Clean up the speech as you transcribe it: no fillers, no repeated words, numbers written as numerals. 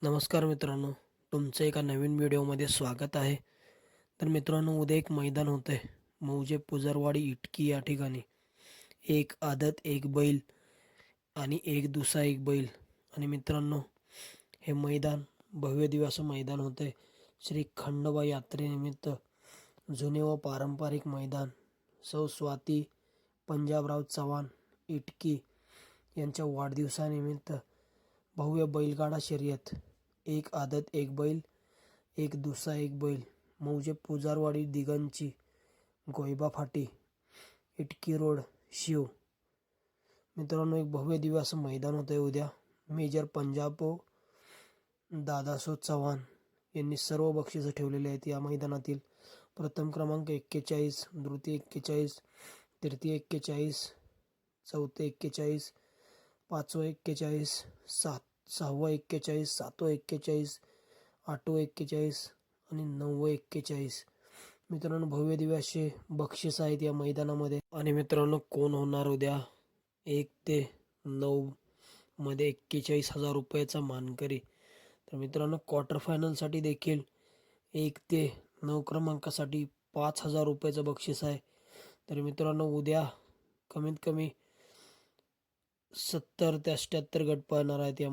नमस्कार मित्रांनो, तुमचं एका नवीन व्हिडिओमध्ये स्वागत आहे. तर मित्रांनो, उद्या एक मैदान होतं आहे मौजे पुजरवाडी इटकी या ठिकाणी. एक आदत एक बैल आणि एक दुसरा एक बैल. आणि मित्रांनो, हे मैदान भव्य दिवस मैदान होतं आहे. श्री खंडोबा यात्रेनिमित्त जुने व पारंपरिक मैदान. सौ स्वाती पंजाबराव चव्हाण इटकी यांच्या वाढदिवसानिमित्त भव्य बैलगाडा शर्यत. एक आदत एक बैल, एक दुसरा एक बैल. मौजे पुजारवाडी दिगंची, गोयबा फाटी, इटकी रोड, शिव. मित्रांनो, एक भव्य दिवस मैदान होतं आहे उद्या. मेजर पंजाबो दादासो चव्हाण यांनी सर्व बक्षिसं ठेवलेली आहेत या मैदानातील. प्रथम क्रमांक 41, द्वितीय 41, तृतीय 41, चौथे 41, पाचवं 41, सहावं 41, सातवं 41, आठवं 41 आणि 9वं 41. मित्रांनो, भव्य दिवशी बक्षीस आहेत या मैदानामध्ये. आणि मित्रांनो, कोण होणार उद्या 1 ते 9 मध्ये 41,000 रुपयाचा मानकरी. तर मित्रांनो, क्वार्टर फायनलसाठी देखील 1 ते 9 क्रमांकासाठी 5,000 रुपयाचं बक्षीस आहे. तर मित्रांनो, उद्या कमीत कमी 70 ते 78 गट पळणार आहेत या